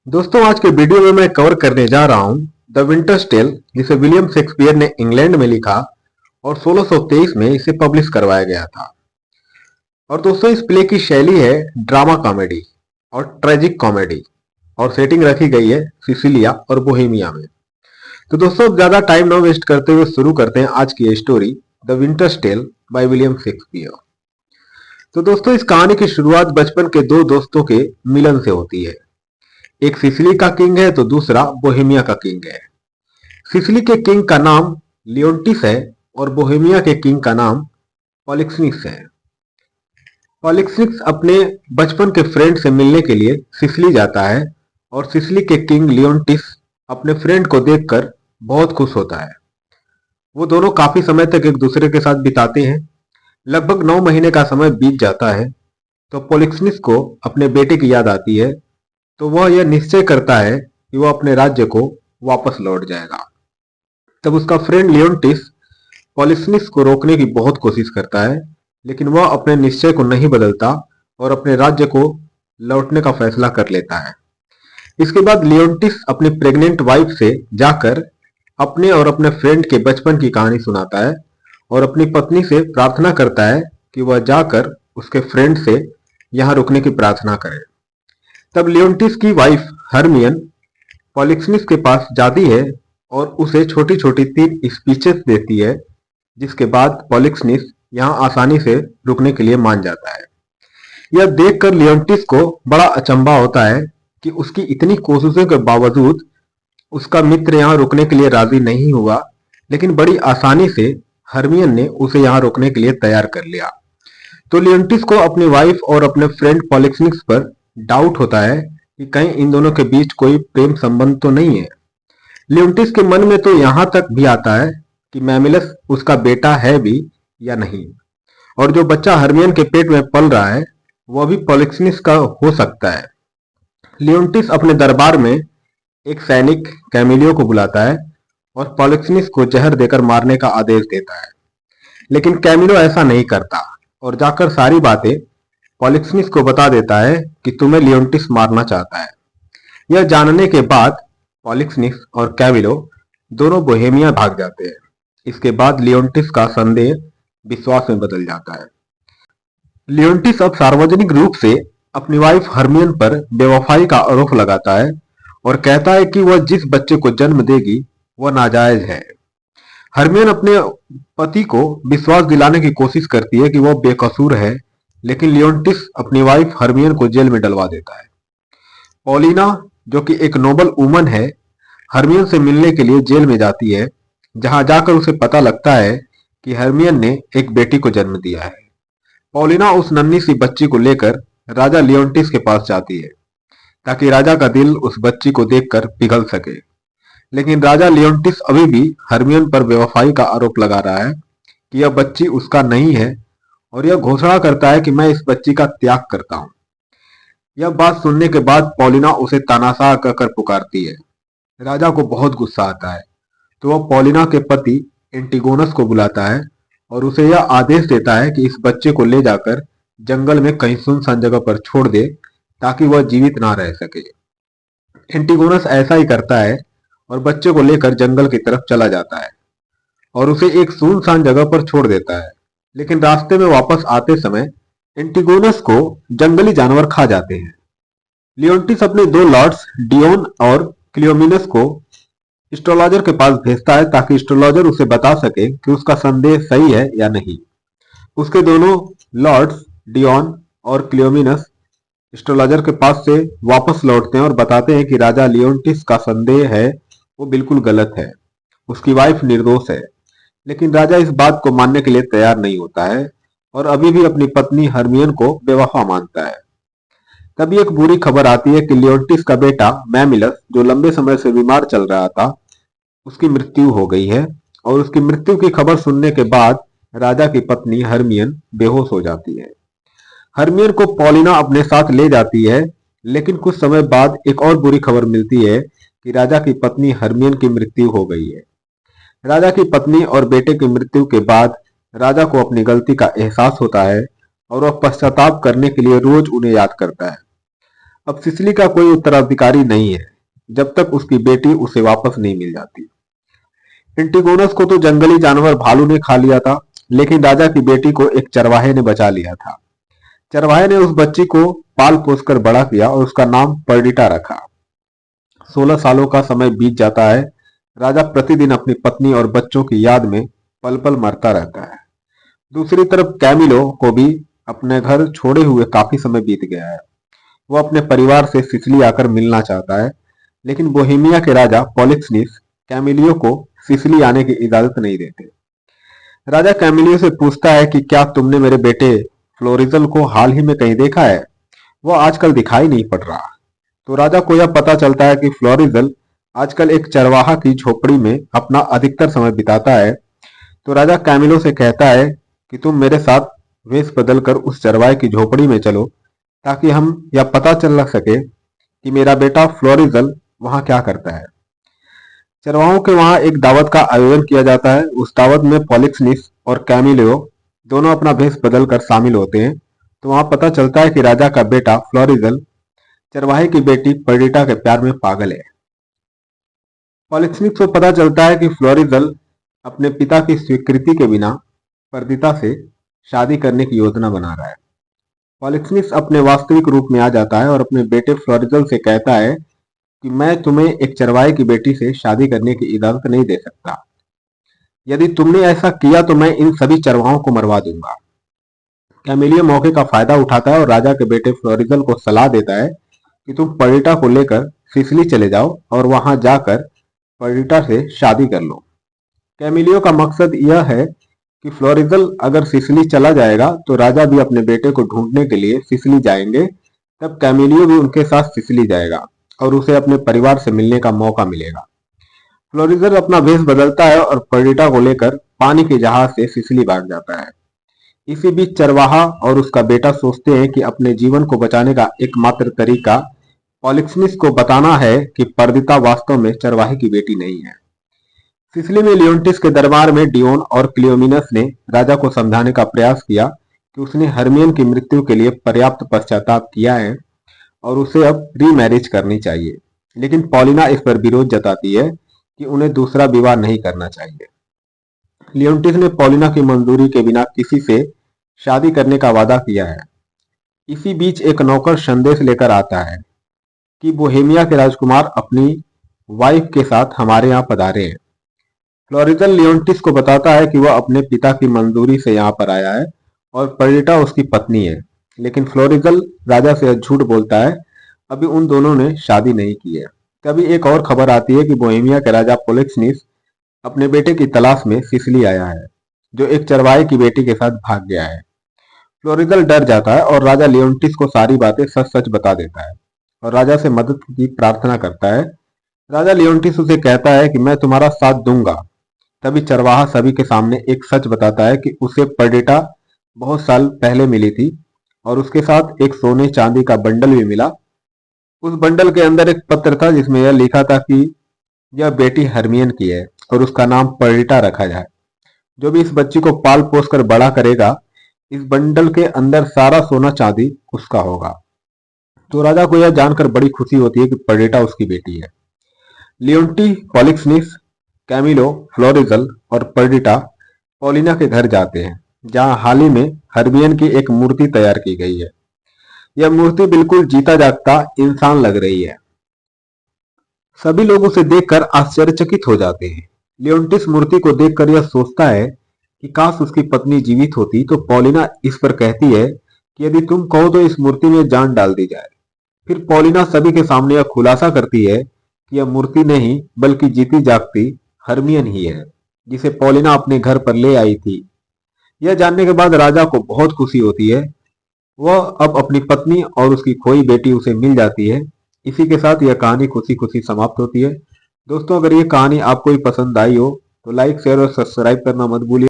दोस्तों आज के वीडियो में मैं कवर करने जा रहा हूं द विंटर्स टेल, जिसे विलियम शेक्सपियर ने इंग्लैंड में लिखा और 1623 में इसे पब्लिश करवाया गया था। और दोस्तों इस प्ले की शैली है ड्रामा कॉमेडी और ट्रेजिक कॉमेडी, और सेटिंग रखी गई है सिसिलिया और बोहेमिया में। तो दोस्तों अब ज्यादा टाइम ना वेस्ट करते हुए शुरू करते हैं आज की story the winter's tale by William Shakespeare. तो दोस्तों इस कहानी की शुरुआत बचपन के दो दोस्तों के मिलन से होती है। एक सिसिली का किंग है तो दूसरा बोहेमिया का किंग है। सिसिली के किंग का नाम लियोन्टिस है और बोहेमिया के किंग का नाम पॉलिक्सनिक्स है। पॉलिक्सनिक्स अपने बचपन के फ्रेंड से मिलने के लिए सिसिली जाता है और सिसिली के किंग लियोन्टिस अपने फ्रेंड को देखकर बहुत खुश होता है। वो दोनों काफी समय तक एक दूसरे के साथ बिताते हैं। लगभग 9 महीने का समय बीत जाता है तो पॉलिक्सनिक्स को अपने बेटे की याद आती है, तो वह यह निश्चय करता है कि वह अपने राज्य को वापस लौट जाएगा। तब उसका फ्रेंड लियोन्टिस पॉलिक्सनिक्स को रोकने की बहुत कोशिश करता है, लेकिन वह अपने निश्चय को नहीं बदलता और अपने राज्य को लौटने का फैसला कर लेता है। इसके बाद लियोन्टिस अपनी प्रेग्नेंट वाइफ से जाकर अपने और अपने फ्रेंड के बचपन की कहानी सुनाता है और अपनी पत्नी से प्रार्थना करता है कि वह जाकर उसके फ्रेंड से यहाँ रुकने की प्रार्थना करे। तब लियोन्टिस की वाइफ हरमियन पॉलिक्सनिक्स के पास जाती है और उसे छोटी छोटी 3 स्पीचेस देती है, जिसके बाद पॉलिक्सनिक्स यहाँ आसानी से रुकने के लिए मान जाता है। यह देखकर लियोन्टिस को बड़ा अचंभा होता है कि उसकी इतनी कोशिशों के बावजूद उसका मित्र यहाँ रुकने के लिए राजी नहीं हुआ, लेकिन बड़ी आसानी से हरमियन ने उसे यहाँ रुकने के लिए तैयार कर लिया। तो लियोन्टिस को अपनी वाइफ और अपने फ्रेंड पॉलिक्सनिक्स पर डाउट होता है कि कहीं इन दोनों के बीच कोई प्रेम संबंध तो नहीं है। लियोन्टिस के मन में तो यहां तक भी आता है कि मैमिलस उसका बेटा है भी या नहीं, और जो बच्चा हरमियन के पेट में पल रहा है वह भी पॉलिक्सनिक्स का हो सकता है। लियोन्टिस अपने दरबार में एक सैनिक कैमिलियो को बुलाता है और पॉलिक्सनिक्स को जहर देकर मारने का आदेश देता है, लेकिन कैमिलो ऐसा नहीं करता और जाकर सारी बातें पॉलिक्सनिक्स को बता देता है कि तुम्हें लियोन्टिस मारना चाहता है। यह जानने के बाद पॉलिक्सनिक्स और कैमिलो दोनों बोहेमिया भाग जाते हैं। इसके बाद लियोन्टिस का संदेह विश्वास में बदल जाता है। लियोन्टिस अब सार्वजनिक रूप से अपनी वाइफ हरमियन पर बेवफाई का आरोप लगाता है और कहता है कि वह जिस बच्चे को जन्म देगी वह नाजायज है। हरमियन अपने पति को विश्वास दिलाने की कोशिश करती है कि वह बेकसूर है, लेकिन लियोन्टिस अपनी वाइफ हरमियन को जेल में डलवा देता है। पॉलिना, जो कि एक नोबल वुमन है, हरमियन से मिलने के लिए जेल में जाती है, जहां जाकर उसे पता लगता है कि हरमियन ने एक बेटी को जन्म दिया है। पॉलिना उस नन्ही सी बच्ची को लेकर राजा लियोन्टिस के पास जाती है ताकि राजा का दिल उस बच्ची को देखकर पिघल सके, लेकिन राजा लियोन्टिस अभी भी हरमियन पर बेवफाई का आरोप लगा रहा है कि यह बच्ची उसका नहीं है, और यह घोषणा करता है कि मैं इस बच्ची का त्याग करता हूं। यह बात सुनने के बाद पॉलिना उसे तानाशाह कहकर पुकारती है। राजा को बहुत गुस्सा आता है, तो वह पॉलिना के पति एंटिगोनस को बुलाता है और उसे यह आदेश देता है कि इस बच्चे को ले जाकर जंगल में कहीं सुनसान जगह पर छोड़ दे ताकि वह जीवित ना रह सके। एंटिगोनस ऐसा ही करता है और बच्चे को लेकर जंगल की तरफ चला जाता है और उसे एक सुनसान जगह पर छोड़ देता है, लेकिन रास्ते में वापस आते समय एंटिगोनस को जंगली जानवर खा जाते हैं। लियोन्टिस अपने 2 लॉर्ड्स डियोन और क्लियोमिनस को एस्ट्रोलॉजर के पास भेजता है ताकि एस्ट्रोलॉजर उसे बता सके कि उसका संदेह सही है या नहीं। उसके दोनों लॉर्ड्स डियोन और क्लियोमिनस एस्ट्रोलॉजर के पास से वापस लौटते हैं और बताते हैं कि राजा लियोन्टिस का संदेह है वो बिल्कुल गलत है, उसकी वाइफ निर्दोष है। लेकिन राजा इस बात को मानने के लिए तैयार नहीं होता है और अभी भी अपनी पत्नी हरमियन को बेवफा मानता है। तभी एक बुरी खबर आती है कि लियोन्टिस का बेटा मैमिलस, जो लंबे समय से बीमार चल रहा था, उसकी मृत्यु हो गई है, और उसकी मृत्यु की खबर सुनने के बाद राजा की पत्नी हरमियन बेहोश हो जाती है। हरमियन को पॉलिना अपने साथ ले जाती है, लेकिन कुछ समय बाद एक और बुरी खबर मिलती है कि राजा की पत्नी हरमियन की मृत्यु हो गई है। राजा की पत्नी और बेटे की मृत्यु के बाद राजा को अपनी गलती का एहसास होता है और वह पश्चाताप करने के लिए रोज उन्हें याद करता है। अब सिसिली का कोई उत्तराधिकारी नहीं है जब तक उसकी बेटी उसे वापस नहीं मिल जाती। एंटिगोनस को तो जंगली जानवर भालू ने खा लिया था, लेकिन राजा की बेटी को एक चरवाहे ने बचा लिया था। चरवाहे ने उस बच्ची को पाल पोस कर बड़ा किया और उसका नाम पर्डिटा रखा। 16 सालों का समय बीत जाता है। राजा प्रतिदिन अपनी पत्नी और बच्चों की याद में पल पल मरता रहता है। दूसरी तरफ कैमिलो को भी अपने घर छोड़े हुए काफी समय बीत गया है। वो अपने परिवार से सिसिली आकर मिलना चाहता है, लेकिन बोहेमिया के राजा पॉलिक्सनिस कैमिलियो को सिसिली आने की इजाजत नहीं देते। राजा कैमिलियो से पूछता है कि क्या तुमने मेरे बेटे फ्लोरिजल को हाल ही में कहीं देखा है? वो आजकल दिखाई नहीं पड़ रहा। तो राजा को यह पता चलता है कि फ्लोरिजल आजकल एक चरवाहा की झोपड़ी में अपना अधिकतर समय बिताता है। तो राजा कैमिलो से कहता है कि तुम मेरे साथ वेश बदल कर उस चरवाहे की झोपड़ी में चलो, ताकि हम यह पता चल सके कि मेरा बेटा फ्लोरिजल वहां क्या करता है। चरवाहों के वहां एक दावत का आयोजन किया जाता है। उस दावत में पॉलिक्सनिस और कैमिलियो दोनों अपना भेष बदल कर शामिल होते हैं। तो वहां पता चलता है कि राजा का बेटा फ्लोरिजल चरवाहे की बेटी पर्डिटा के प्यार में पागल है। पॉलिक्सनिस को पता चलता है कि फ्लोरिजल अपने पिता की स्वीकृति के बिना पर्दिता से शादी करने की योजना बना रहा है। पॉलिक्सनिस अपने वास्तविक रूप में आ जाता है और अपने बेटे फ्लोरिजल से कहता है कि मैं तुम्हें एक चरवाहे की बेटी से शादी करने की इजाजत नहीं दे सकता। यदि तुमने ऐसा किया तो मैं इन सभी चरवाहों को मरवा दूंगा। कैमिलियो मौके का फायदा उठाता है और राजा के बेटे फ्लोरिजल को सलाह देता है कि तुम पर्डिटा को लेकर सिसिली चले जाओ और वहां जाकर पर्डिटा से शादी कर लो। कैमिलियो का मकसद यह है कि फ्लोरिजल अगर सिसिली चला जाएगा तो राजा भी अपने बेटे को ढूंढने के लिए सिसिली जाएंगे। तब कैमिलियो भी उनके साथ सिसिली जाएगा और उसे अपने परिवार से मिलने का मौका मिलेगा। फ्लोरिजल अपना भेष बदलता है और पर्डिटा को लेकर पानी के जहाज से सिसिली भाग जाता है। इसी बीच चरवाहा और उसका बेटा सोचते हैं कि अपने जीवन को बचाने का एकमात्र तरीका पॉलिक्सनिस को बताना है कि पर्दिता वास्तव में चरवाहे की बेटी नहीं है। सिसिली में लियोन्टिस के दरबार में डियोन और क्लियोमिनस ने राजा को समझाने का प्रयास किया कि उसने हरमियन की मृत्यु के लिए पर्याप्त पश्चाताप किया है और उसे अब रीमैरिज करनी चाहिए। लेकिन पॉलिना इस पर विरोध जताती है कि उन्हें दूसरा विवाह नहीं करना चाहिए। लियोन्टिस ने पॉलिना की मंजूरी के बिना किसी से शादी करने का वादा किया है। इसी बीच एक नौकर संदेश लेकर आता है कि बोहेमिया के राजकुमार अपनी वाइफ के साथ हमारे यहाँ पधारे हैं। फ्लोरिजल लियोन्टिस को बताता है कि वह अपने पिता की मंजूरी से यहाँ पर आया है और पर्डिटा उसकी पत्नी है। लेकिन फ्लोरिजल राजा से झूठ बोलता है, अभी उन दोनों ने शादी नहीं की है। तभी एक और खबर आती है कि बोहेमिया के राजा पोलिक्सनिस अपने बेटे की तलाश में सिसिली आया है, जो एक चरवाहे की बेटी के साथ भाग गया है। फ्लोरिजल डर जाता है और राजा लियोन्टिस को सारी बातें सच सच बता देता है और राजा से मदद की प्रार्थना करता है। राजा लियोन्टिस उसे कहता है कि मैं तुम्हारा साथ दूंगा। तभी चरवाहा सभी के सामने एक सच बताता है कि उसे पर्डिटा बहुत साल पहले मिली थी और उसके साथ एक सोने चांदी का बंडल भी मिला। उस बंडल के अंदर एक पत्र था जिसमें यह लिखा था कि यह बेटी हरमियन की है और उसका नाम पर्डिटा रखा जाए। जो भी इस बच्ची को पाल पोस कर बड़ा करेगा, इस बंडल के अंदर सारा सोना चांदी उसका होगा। तो राजा को यह जानकर बड़ी खुशी होती है कि पर्डिटा उसकी बेटी है। लियोन्टी, पॉलिक्सनिस, कैमिलो, फ्लोरिजल और पर्डिटा पॉलिना के घर जाते हैं, जहां हाल ही में हरमियन की एक मूर्ति तैयार की गई है। यह मूर्ति बिल्कुल जीता जागता इंसान लग रही है। सभी लोग उसे देखकर आश्चर्यचकित हो जाते हैं। लियोन्टिस मूर्ति को देखकर यह सोचता है कि काश उसकी पत्नी जीवित होती। तो पॉलिना इस पर कहती है कि यदि तुम कहो तो इस मूर्ति में जान डाल दी जाए। फिर पॉलिना सभी के सामने यह खुलासा करती है कि यह मूर्ति नहीं बल्कि जीती जागती हरमियन ही है, जिसे पॉलिना अपने घर पर ले आई थी। यह जानने के बाद राजा को बहुत खुशी होती है। वह अब अपनी पत्नी और उसकी खोई बेटी उसे मिल जाती है। इसी के साथ यह कहानी खुशी खुशी समाप्त होती है। दोस्तों, अगर ये कहानी आपको भी पसंद आई हो तो लाइक, शेयर और सब्सक्राइब करना मत भूलिए।